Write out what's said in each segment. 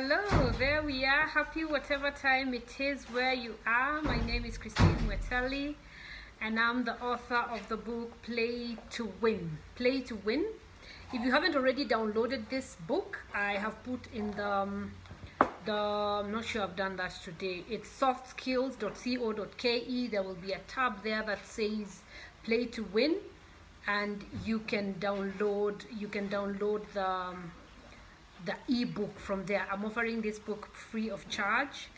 Hello, there we are. Happy whatever time it is where you are. My name is Mweteeli, and I'm the author of the book Play to Win. Play to Win. If you haven't already downloaded this book, I have put in I'm not sure I've done that today. It's softskills.co.ke. There will be a tab there that says Play to Win, and you can download the ebook from there. I'm offering this book free of charge.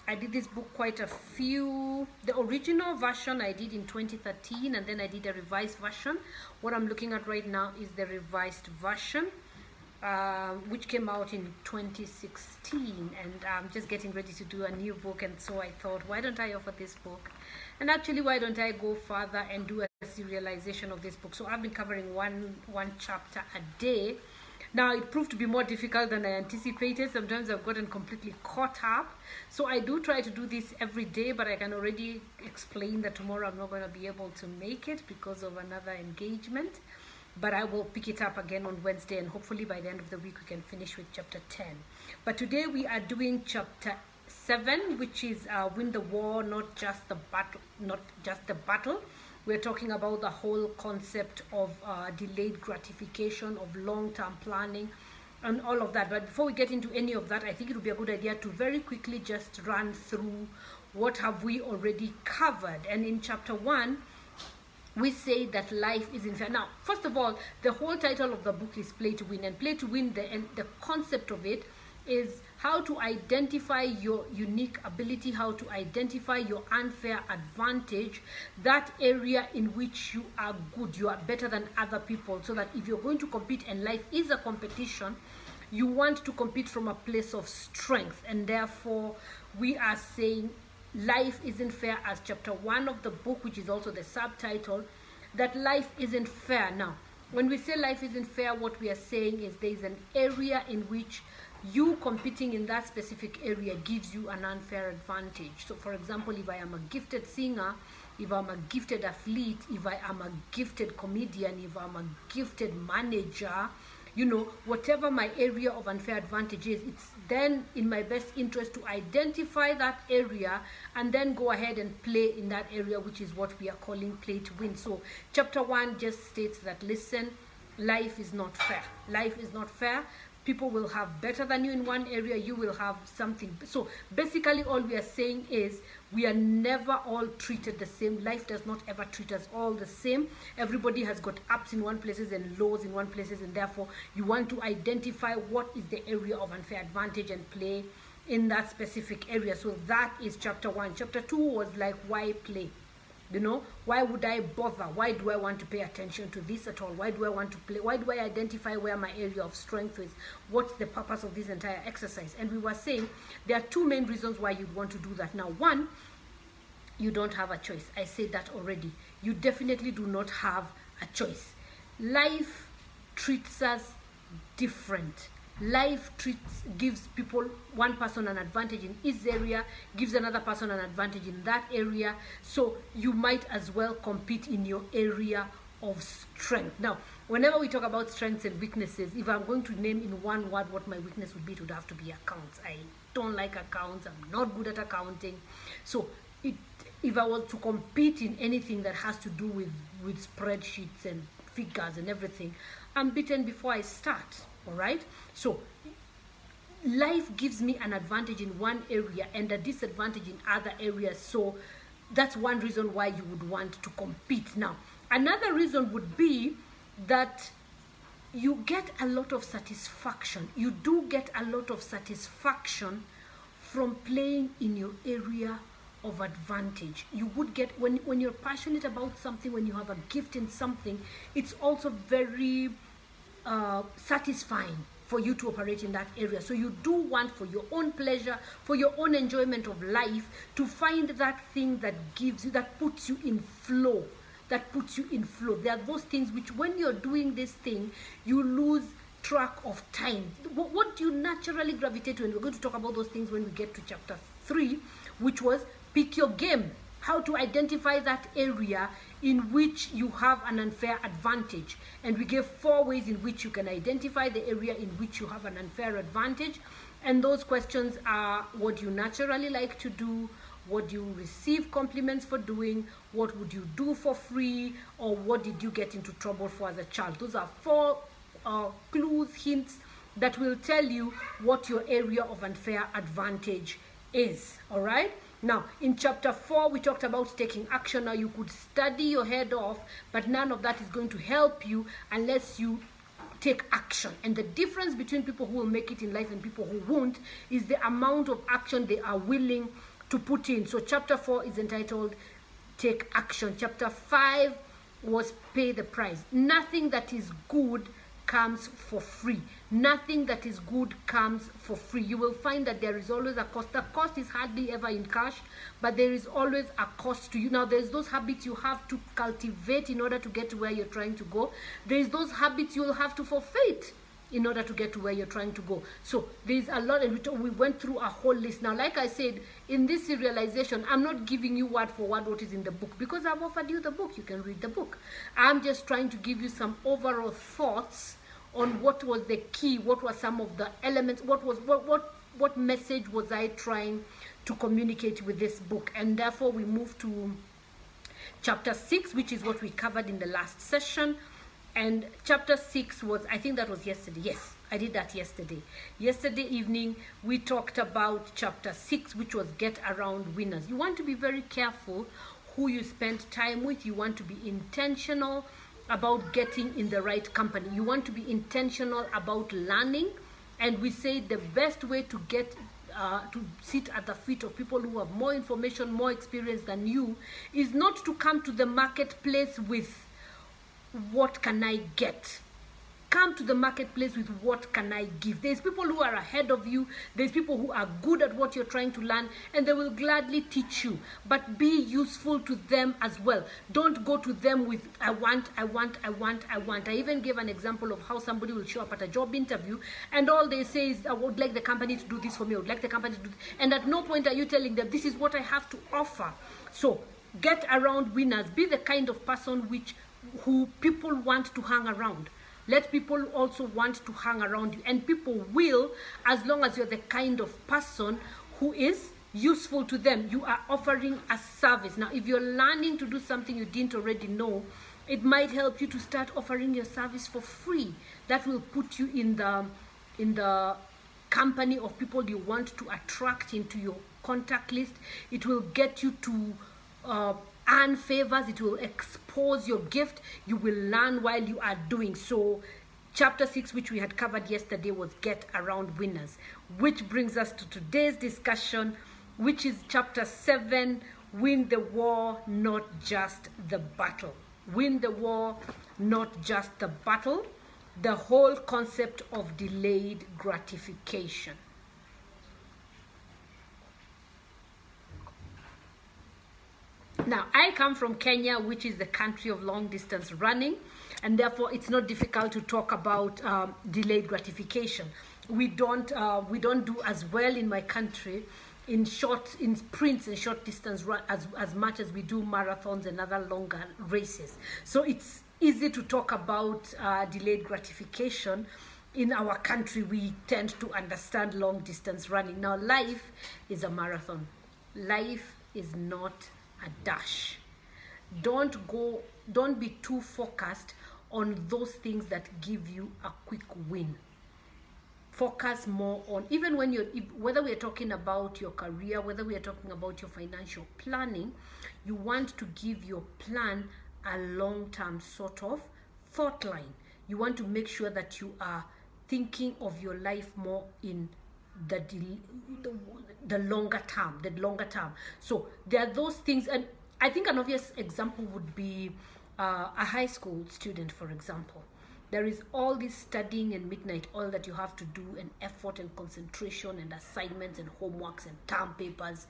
I did this book the original version I did in 2013, and then I did a revised version. What I'm looking at right now is the revised version, which came out in 2016, and I'm just getting ready to do a new book. And so I thought, why don't I offer this book, and actually why don't I go further and do a serialization of this book. So I've been covering one chapter a day. Now, it proved to be more difficult than I anticipated. Sometimes I've gotten completely caught up. So I do try to do this every day, but I can already explain that tomorrow I'm not going to be able to make it because of another engagement. But I will pick it up again on Wednesday, and hopefully by the end of the week we can finish with chapter 10. But today we are doing chapter 7, which is win the war, not just the battle. We're talking about the whole concept of delayed gratification, of long-term planning, and all of that. But before we get into any of that, I think it would be a good idea to very quickly just run through what have we already covered. And in chapter 1, we say that life isn't fair. Now, first of all, the whole title of the book is Play to Win. And Play to Win, the concept of it is how to identify your unique ability, how to identify your unfair advantage, that area in which you are good, you are better than other people, so that if you're going to compete, and life is a competition, you want to compete from a place of strength. And therefore, we are saying life isn't fair as chapter 1 of the book, which is also the subtitle, that life isn't fair. Now, when we say life isn't fair, what we are saying is there is an area in which you competing in that specific area gives you an unfair advantage. So for example, if I am a gifted singer, if I'm a gifted athlete, if I am a gifted comedian, if I'm a gifted manager, you know, whatever my area of unfair advantage is, it's then in my best interest to identify that area and then go ahead and play in that area, which is what we are calling Play to Win. So chapter 1 just states that, listen, life is not fair. Life is not fair. People will have better than you in one area, you will have something. So basically all we are saying is we are never all treated the same. Life does not ever treat us all the same. Everybody has got ups in one places and lows in one places, and therefore you want to identify what is the area of unfair advantage and play in that specific area. So that is chapter 1. Chapter 2 was like, why play? You know, why would I bother? Why do I want to pay attention to this at all? Why do I want to play? Why do I identify where my area of strength is? What's the purpose of this entire exercise? And we were saying there are two main reasons why you'd want to do that. Now, one, you don't have a choice. I said that already. You definitely do not have a choice. Life treats us different. Life gives people, one person an advantage in his area, gives another person an advantage in that area. So you might as well compete in your area of strength. Now, whenever we talk about strengths and weaknesses, if I'm going to name in one word what my weakness would be, it would have to be accounts. I don't like accounts. I'm not good at accounting. So if I was to compete in anything that has to do with spreadsheets and figures and everything, I'm beaten before I start. All right, so life gives me an advantage in one area and a disadvantage in other areas. So that's one reason why you would want to compete. Now, another reason would be that you get a lot of satisfaction. You do get a lot of satisfaction from playing in your area of advantage. You would get, when you're passionate about something, when you have a gift in something, it's also very satisfying for you to operate in that area. So you do want, for your own pleasure, for your own enjoyment of life, to find that thing that gives you, that puts you in flow, There are those things which, when you're doing this thing, you lose track of time. What do you naturally gravitate to? And we're going to talk about those things when we get to chapter 3, which was pick your game. How to identify that area in which you have an unfair advantage. And we gave 4 ways in which you can identify the area in which you have an unfair advantage. And those questions are: what do you naturally like to do? What do you receive compliments for doing? What would you do for free? Or what did you get into trouble for as a child? Those are 4 clues, hints that will tell you what your area of unfair advantage is. All right? Now, in chapter 4, we talked about taking action. Now, you could study your head off, but none of that is going to help you unless you take action. And the difference between people who will make it in life and people who won't is the amount of action they are willing to put in. So chapter 4 is entitled Take Action. Chapter 5 was Pay the Price. Nothing that is good comes for free. Nothing that is good comes for free. You will find that there is always a cost. The cost is hardly ever in cash, but there is always a cost to you. Now, there's those habits you have to cultivate in order to get to where you're trying to go. There's those habits you will have to forfeit in order to get to where you're trying to go. So there's a lot, and we went through a whole list. Now, like I said, in this serialization, I'm not giving you word for word what is in the book, because I've offered you the book. You can read the book. I'm just trying to give you some overall thoughts on what was the key, what were some of the elements, what message was I trying to communicate with this book. And therefore we move to chapter 6, which is what we covered in the last session. And chapter 6 was, I think that was yesterday. Yes, I did that yesterday. Yesterday evening, we talked about chapter 6, which was Get Around Winners. You want to be very careful who you spend time with. You want to be intentional about getting in the right company. You want to be intentional about learning. And we say the best way to get to sit at the feet of people who have more information, more experience than you, is not to come to the marketplace with what can I get. Come to the marketplace with what can I give. There's people who are ahead of you. There's people who are good at what you're trying to learn, and they will gladly teach you. But be useful to them as well. Don't go to them with I want. I even gave an example of how somebody will show up at a job interview and all they say is, I would like the company to do this for me. I would like the company to do this. And at no point are you telling them this is what I have to offer. So get around winners. Be the kind of person who people want to hang around. Let people also want to hang around you, and people will, as long as you're the kind of person who is useful to them. You are offering a service. Now, if you're learning to do something you didn't already know, it might help you to start offering your service for free. That will put you in the company of people you want to attract into your contact list. It will get you to earn favors. It will expose your gift. You will learn while you are doing so. Chapter 6, which we had covered yesterday, was Get Around Winners, which brings us to today's discussion, which is chapter 7, Win the War, Not Just the Battle. Win the war, not just the battle. The whole concept of delayed gratification. Now, I come from Kenya, which is the country of long distance running, and therefore it's not difficult to talk about delayed gratification. We don't do as well in my country in sprints and short distance run as much as we do marathons and other longer races. So it's easy to talk about delayed gratification. In our country, we tend to understand long distance running. Now, life is a marathon. Life is not a dash. Don't be too focused on those things that give you a quick win. Focus more on, even when whether we are talking about your career, whether we are talking about your financial planning, you want to give your plan a long-term sort of thought line. You want to make sure that you are thinking of your life more in the longer term. So there are those things, and I think an obvious example would be a high school student, for example. There is all this studying and midnight oil that you have to do, and effort and concentration and assignments and homeworks and term papers.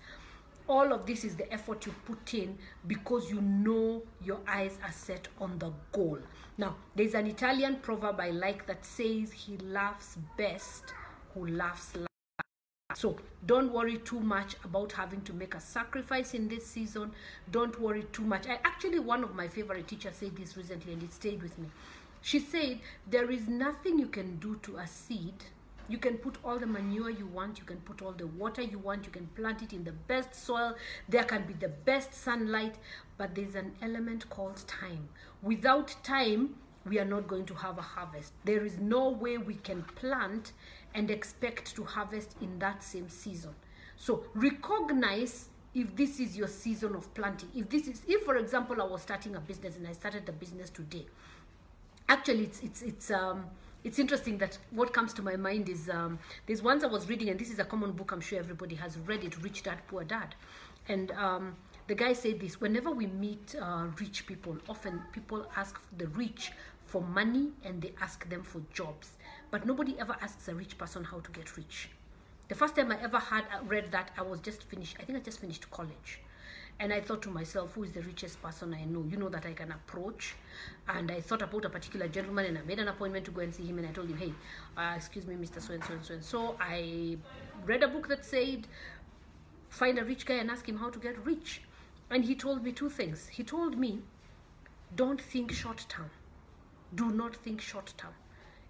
All of this is the effort you put in because you know your eyes are set on the goal. Now, there's an Italian proverb I like that says, he laughs best who laughs last. So don't worry too much about having to make a sacrifice in this season. Don't worry too much. One of my favorite teachers said this recently, and it stayed with me. She said, there is nothing you can do to a seed You can put all the manure you want, you can put all the water you want, you can plant it in the best soil, there can be the best sunlight, but there's an element called time. Without time, we are not going to have a harvest. There is no way we can plant and expect to harvest in that same season. So recognize if this is your season of planting. If for example I was starting a business and I started the business today, actually it's interesting that what comes to my mind is there's once I was reading, and this is a common book, I'm sure everybody has read it, Rich Dad Poor Dad, and the guy said this: whenever we meet rich people, often people ask the rich for money and they ask them for jobs, but nobody ever asks a rich person how to get rich. The first time I ever read that, I just finished college. And I thought to myself, who is the richest person I know, that I can approach? And I thought about a particular gentleman, and I made an appointment to go and see him, and I told him, hey, excuse me, Mr. So-and-so and so-and-so. So I read a book that said, find a rich guy and ask him how to get rich. And he told me two things. He told me, don't think short term. Do not think short term.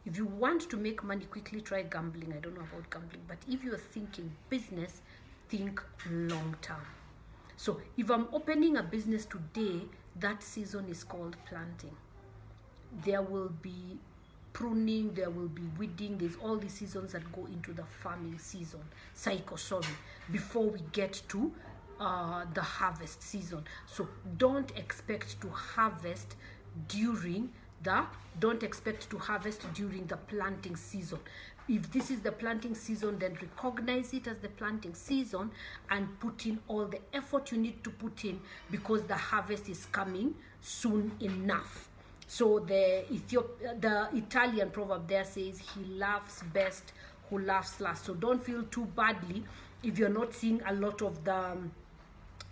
If you want to make money quickly, try gambling. I don't know about gambling, but if you're thinking business, think long term. So if I'm opening a business today, that season is called planting. There will be pruning, there will be weeding. There's all these seasons that go into the farming cycle, before we get to the harvest season. So don't expect to harvest during the planting season. If this is the planting season, then recognize it as the planting season and put in all the effort you need to put in, because the harvest is coming soon enough. So the Italian proverb there says, he laughs best who laughs last. So don't feel too badly if you're not seeing a lot of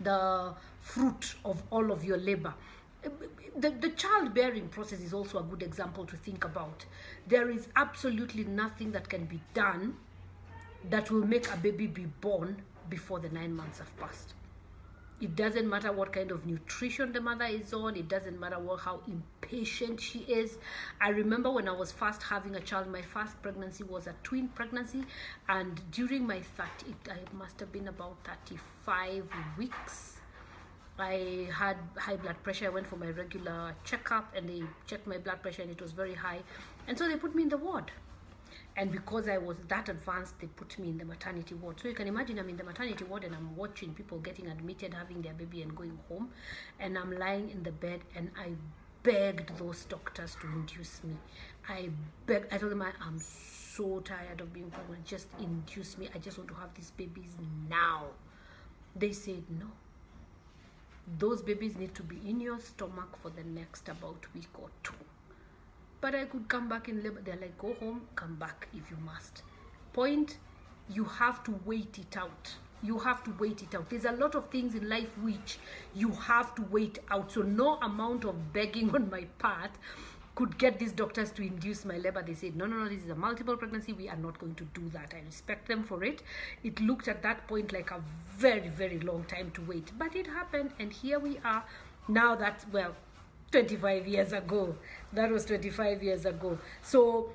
the fruit of all of your labor. The childbearing process is also a good example to think about. There is absolutely nothing that can be done that will make a baby be born before the 9 months have passed. It doesn't matter what kind of nutrition the mother is on. It doesn't matter how impatient she is. I remember when I was first having a child, my first pregnancy was a twin pregnancy, and during my I must have been about 35 weeks. I had high blood pressure. I went for my regular checkup, and they checked my blood pressure, and it was very high. And so they put me in the ward. And because I was that advanced, they put me in the maternity ward. So you can imagine I'm in the maternity ward, and I'm watching people getting admitted, having their baby, and going home. And I'm lying in the bed, and I begged those doctors to induce me. I told them, I'm so tired of being pregnant. Just induce me. I just want to have these babies now. They said no. Those babies need to be in your stomach for the next about week or two. But I could come back in labor. They're like, go home, come back if you must. Point, you have to wait it out. You have to wait it out. There's a lot of things in life which you have to wait out. So no amount of begging on my part could get these doctors to induce my labor. They said, no, this is a multiple pregnancy. We are not going to do that. I respect them for it. It looked at that point like a very, very long time to wait. But it happened, and here we are. Now that's, 25 years ago. That was 25 years ago. So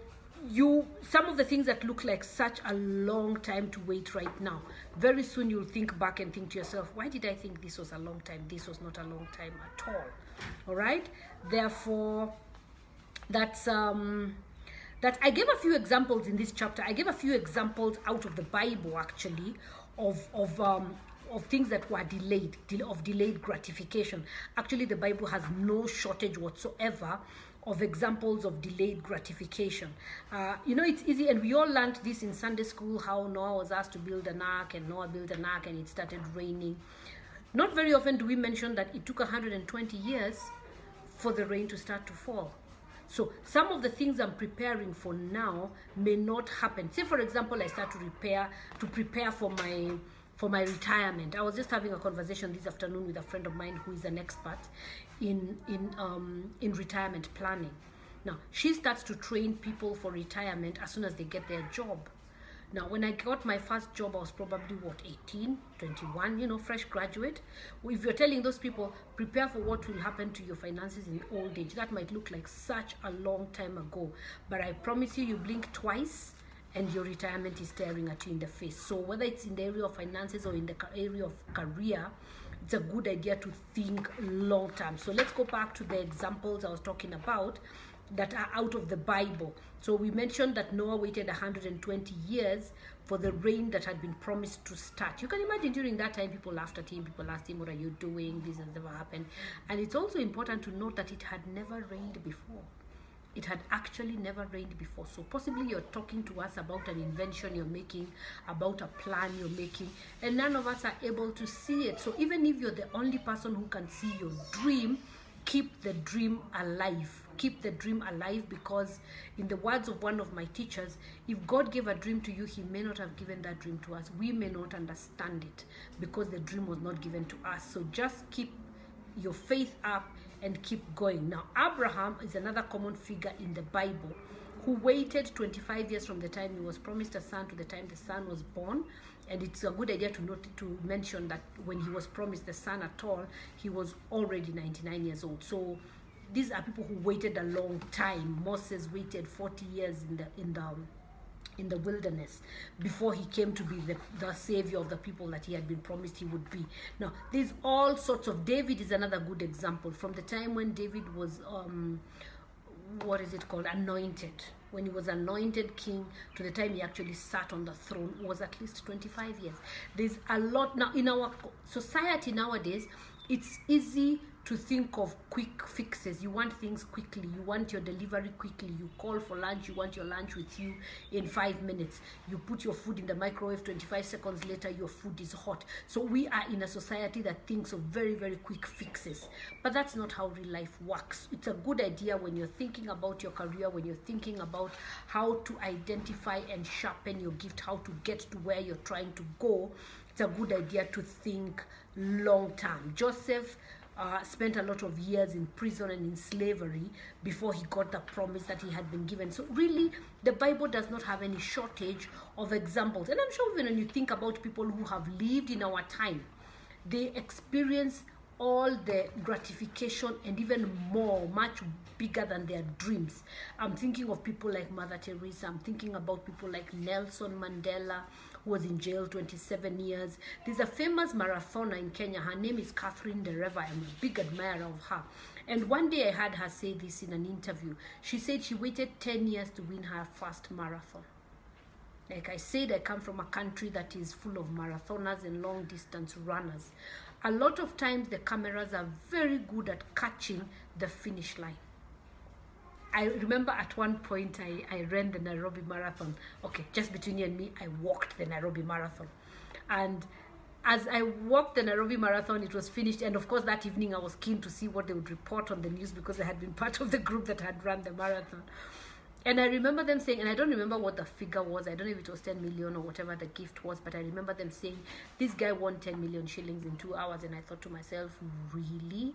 some of the things that look like such a long time to wait right now, very soon you'll think back and think to yourself, why did I think this was a long time? This was not a long time at all. All right? Therefore, that's I gave a few examples in this chapter. I gave a few examples out of the Bible, actually, of things that were delayed gratification. Actually, the Bible has no shortage whatsoever of examples of delayed gratification. It's easy, and we all learned this in Sunday school, how Noah was asked to build an ark, and Noah built an ark, and it started raining. Not very often do we mention that it took 120 years for the rain to start to fall. So some of the things I'm preparing for now may not happen. Say, for example, I start to prepare for my retirement. I was just having a conversation this afternoon with a friend of mine who is an expert in retirement planning. Now, she starts to train people for retirement as soon as they get their job. Now, when I got my first job, I was probably, 18, 21, fresh graduate. If you're telling those people, prepare for what will happen to your finances in old age, that might look like such a long time ago. But I promise you, you blink twice, and your retirement is staring at you in the face. So whether it's in the area of finances or in the area of career, it's a good idea to think long term. So let's go back to the examples I was talking about that are out of the Bible. So we mentioned that Noah waited 120 years for the rain that had been promised to start. You can imagine during that time, people laughed at him, people asked him, what are you doing? This has never happened. And it's also important to note that it had never rained before. It had actually never rained before. So possibly you're talking to us about an invention you're making, about a plan you're making, and none of us are able to see it. So even if you're the only person who can see your dream, keep the dream alive. Keep the dream alive, because in the words of one of my teachers, if God gave a dream to you, he may not have given that dream to us. We may not understand it because the dream was not given to us. So just keep your faith up and keep going. Now, Abraham is another common figure in the Bible who waited 25 years from the time he was promised a son to the time the son was born. And it's a good idea to mention that when he was promised the son at all, he was already 99 years old. So these are people who waited a long time. Moses waited 40 years in the wilderness before he came to be the savior of the people that he had been promised he would be. Now, there's all sorts of... David is another good example. From the time when David was anointed, when he was anointed king, to the time he actually sat on the throne, was at least 25 years. There's a lot. Now, in our society nowadays, it's easy to think of quick fixes. You want things quickly. You want your delivery quickly. You call for lunch. You want your lunch with you in 5 minutes. You put your food in the microwave. 25 seconds later, your food is hot. So we are in a society that thinks of very, very quick fixes. But that's not how real life works. It's a good idea when you're thinking about your career, when you're thinking about how to identify and sharpen your gift, how to get to where you're trying to go. It's a good idea to think long term. Joseph spent a lot of years in prison and in slavery before he got the promise that he had been given. So really, the Bible does not have any shortage of examples. And I'm sure when you think about people who have lived in our time, they experience all the gratification and even more, much bigger than their dreams. I'm thinking of people like Mother Teresa. I'm thinking about people like Nelson Mandela, who was in jail 27 years. There's a famous marathoner in Kenya. Her name is Catherine Dereva. I'm a big admirer of her. And one day I heard her say this in an interview. She said she waited 10 years to win her first marathon. Like I said, I come from a country that is full of marathoners and long distance runners. A lot of times the cameras are very good at catching the finish line. I remember at one point I ran the Nairobi Marathon. Okay, just between you and me, I walked the Nairobi Marathon. And as I walked the Nairobi Marathon, it was finished. And of course, that evening I was keen to see what they would report on the news because I had been part of the group that had run the marathon. And I remember them saying, and I don't remember what the figure was. I don't know if it was 10 million or whatever the gift was, but I remember them saying, this guy won 10 million shillings in 2 hours. And I thought to myself, really?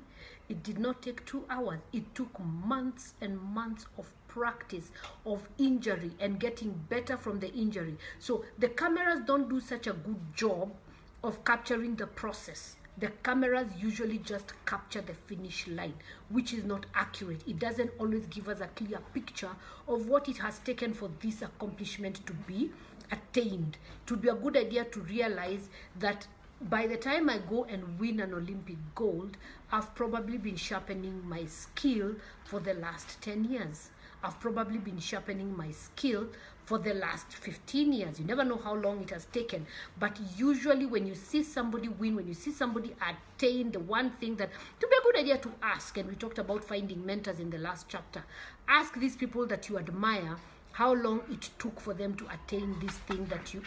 It did not take 2 hours. It took months and months of practice, of injury, and getting better from the injury. So the cameras don't do such a good job of capturing the process. The cameras usually just capture the finish line, which is not accurate. It doesn't always give us a clear picture of what it has taken for this accomplishment to be attained. It would be a good idea to realize that by the time I go and win an Olympic gold, I've probably been sharpening my skill for the last 10 years. I've probably been sharpening my skill for the last 15 years. You never know how long it has taken. But usually when you see somebody win, when you see somebody attain the one thing that, it would be a good idea to ask, and we talked about finding mentors in the last chapter. Ask these people that you admire how long it took for them to attain this thing that you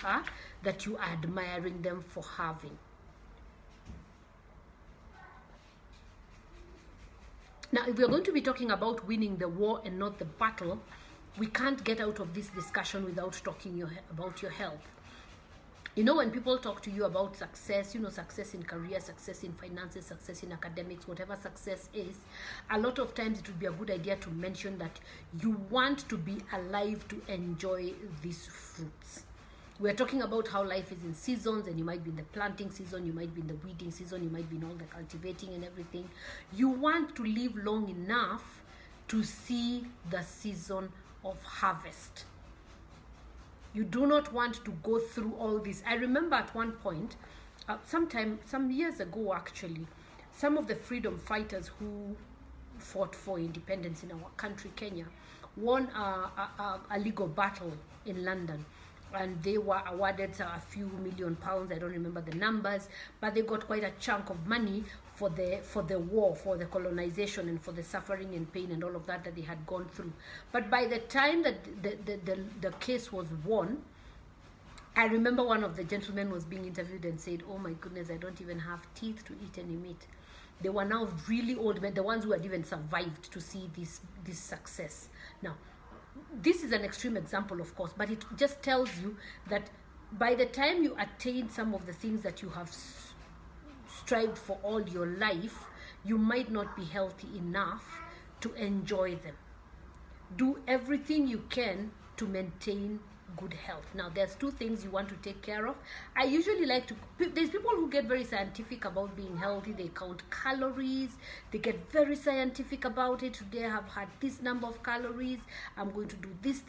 are admiring them for having. Now, if we're going to be talking about winning the war and not the battle, we can't get out of this discussion without talking about your health. You know, when people talk to you about success, you know, success in career, success in finances, success in academics, whatever success is, a lot of times it would be a good idea to mention that you want to be alive to enjoy these fruits. We're talking about how life is in seasons, and you might be in the planting season, you might be in the weeding season, you might be in all the cultivating and everything. You want to live long enough to see the season of harvest. You do not want to go through all this. I remember at one point, some years ago actually, some of the freedom fighters who fought for independence in our country, Kenya, won a legal battle in London, and they were awarded a few £1 million. I don't remember the numbers, but they got quite a chunk of money for the war, for the colonization, and for the suffering and pain and all of that they had gone through. But by the time that the case was won, I remember one of the gentlemen was being interviewed and said, "Oh my goodness, I don't even have teeth to eat any meat." They were now really old men, the ones who had even survived to see this success. Now, this is an extreme example, of course, but it just tells you that by the time you attain some of the things that you have strived for all your life, you might not be healthy enough to enjoy them. Do everything you can to maintain good health. Now, there's two things you want to take care of. I usually like to, there's people who get very scientific about being healthy. They count calories. They get very scientific about it. Today I have had this number of calories. I'm going to do this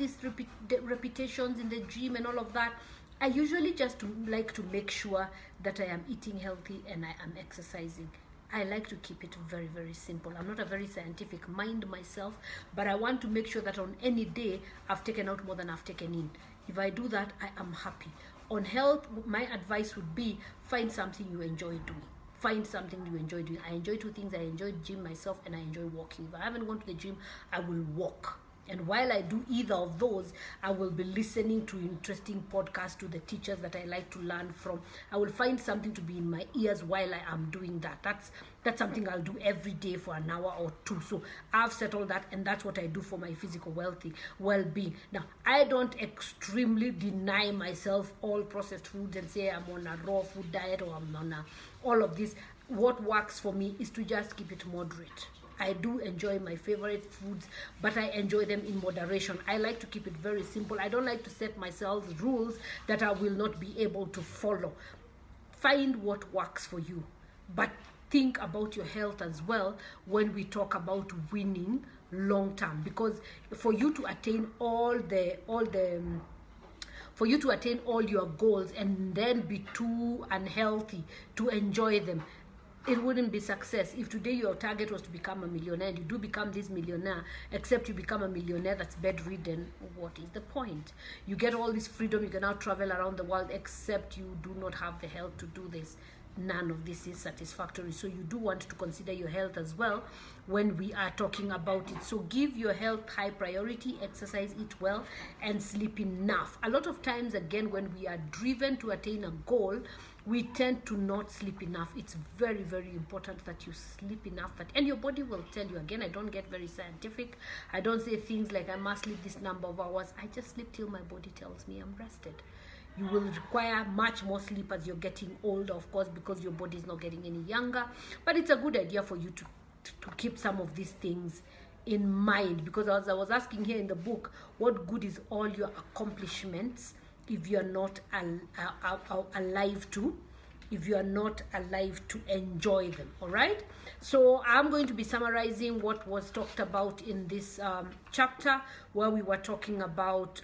repetitions in the gym and all of that. I usually just like to make sure that I am eating healthy and I am exercising. I like to keep it very, very simple. I'm not a very scientific mind myself, but I want to make sure that on any day I've taken out more than I've taken in. If I do that, I am happy. On health, my advice would be find something you enjoy doing. Find something you enjoy doing. I enjoy two things. I enjoy gym myself and I enjoy walking. If I haven't gone to the gym, I will walk. And while I do either of those, I will be listening to interesting podcasts to the teachers that I like to learn from. I will find something to be in my ears while I am doing that. That's something I'll do every day for an hour or two. So I've settled that, and that's what I do for my physical well-being. Now, I don't extremely deny myself all processed foods and say I'm on a raw food diet or I'm on all of this. What works for me is to just keep it moderate. I do enjoy my favorite foods, but I enjoy them in moderation. I like to keep it very simple. I don't like to set myself rules that I will not be able to follow. Find what works for you, but think about your health as well when we talk about winning long term, because for you to attain all your goals and then be too unhealthy to enjoy them, it wouldn't be success. If today your target was to become a millionaire and you do become this millionaire, except you become a millionaire that's bedridden, what is the point? You get all this freedom, you can now travel around the world, except you do not have the health to do this. None of this is satisfactory. So you do want to consider your health as well when we are talking about it. So give your health high priority, exercise, eat well, and sleep enough. A lot of times, again, when we are driven to attain a goal, we tend to not sleep enough. It's very, very important that you sleep enough, and your body will tell you. Again, I don't get very scientific. I don't say things like I must sleep this number of hours. I just sleep till my body tells me I'm rested. You will require much more sleep as you're getting older, of course, because your body is not getting any younger. But it's a good idea for you to keep some of these things in mind, because as I was asking here in the book, what good is all your accomplishments if you're not alive to enjoy them? All right, so I'm going to be summarizing what was talked about in this chapter, where we were talking about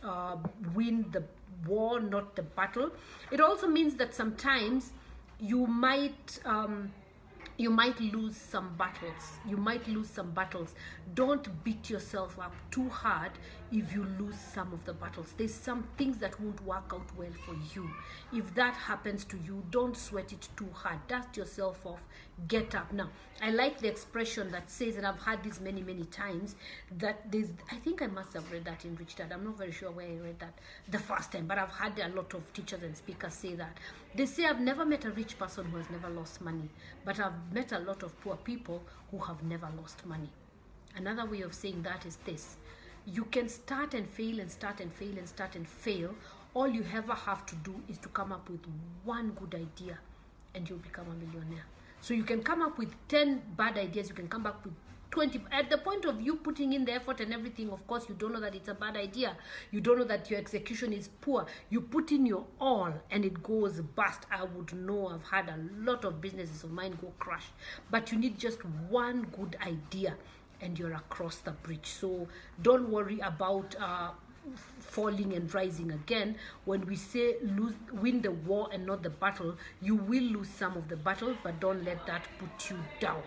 win the war, not the battle. It also means that sometimes you might lose some battles. Don't beat yourself up too hard if you lose some of the battles. There's some things that won't work out well for you. If that happens to you, don't sweat it too hard. Dust yourself off. Get up. Now, I like the expression that says, and I've heard this many, many times, that I think I must have read that in Rich Dad. I'm not very sure where I read that the first time, but I've heard a lot of teachers and speakers say that. They say, I've never met a rich person who has never lost money, but I've met a lot of poor people who have never lost money. Another way of saying that is this: you can start and fail and start and fail and start and fail. All you ever have to do is to come up with one good idea and you'll become a millionaire. So you can come up with 10 bad ideas, you can come back with 20. At the point of you putting in the effort and everything, of course, you don't know that it's a bad idea. You don't know that your execution is poor. You put in your all and it goes bust. I would know. I've had a lot of businesses of mine go crash. But you need just one good idea and you're across the bridge. So don't worry about falling and rising again. When we say win the war and not the battle, you will lose some of the battle, but don't let that put you down.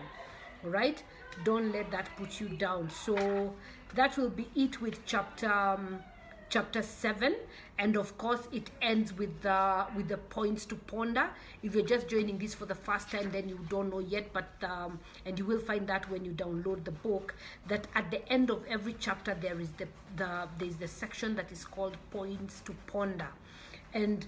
All right, don't let that put you down. So that will be it with chapter 7, and of course it ends with the points to ponder. If you're just joining this for the first time, then you don't know yet, but and you will find that when you download the book, that at the end of every chapter there is the section that is called points to ponder. And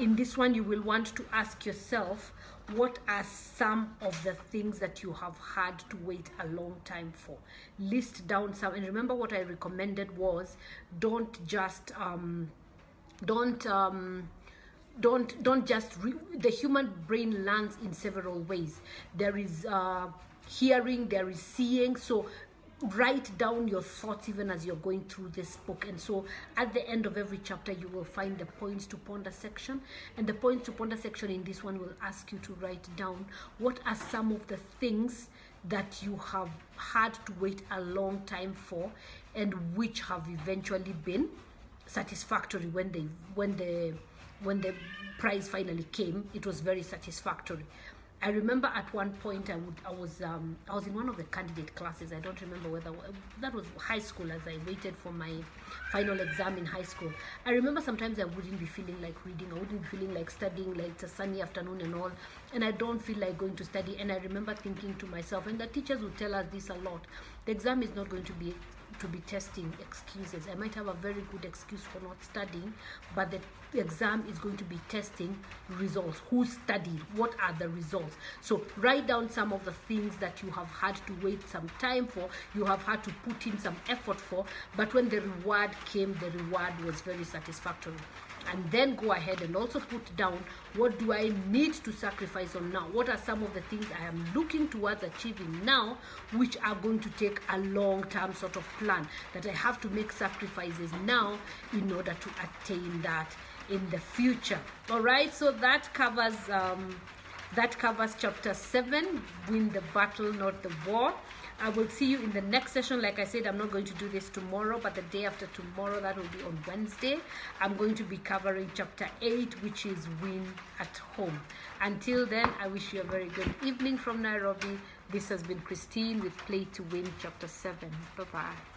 in this one, you will want to ask yourself, what are some of the things that you have had to wait a long time for? List down some. And remember, what I recommended was don't just the human brain learns in several ways. There is hearing, there is seeing. So write down your thoughts even as you're going through this book. And so at the end of every chapter, you will find the points to ponder section, and the points to ponder section in this one will ask you to write down what are some of the things that you have had to wait a long time for, and which have eventually been satisfactory. When the prize finally came, it was very satisfactory. I remember at one point I was in one of the candidate classes. I don't remember whether that was high school, as I waited for my final exam in high school. I remember sometimes I wouldn't be feeling like reading, I wouldn't be feeling like studying, like it's a sunny afternoon and all, and I don't feel like going to study. And I remember thinking to myself, and the teachers would tell us this a lot, the exam is not going to be testing excuses. I might have a very good excuse for not studying, but the exam is going to be testing results. Who studied? What are the results? So write down some of the things that you have had to wait some time for, you have had to put in some effort for, but when the reward came, the reward was very satisfactory. And then go ahead and also put down, what do I need to sacrifice on now? What are some of the things I am looking towards achieving now, which are going to take a long-term sort of plan, that I have to make sacrifices now in order to attain that in the future. All right, so that covers chapter 7, win the battle, not the war. I will see you in the next session. Like I said, I'm not going to do this tomorrow, but the day after tomorrow, that will be on Wednesday. I'm going to be covering chapter 8, which is win at home. Until then, I wish you a very good evening from Nairobi. This has been Christine with Play to Win chapter 7. Bye-bye.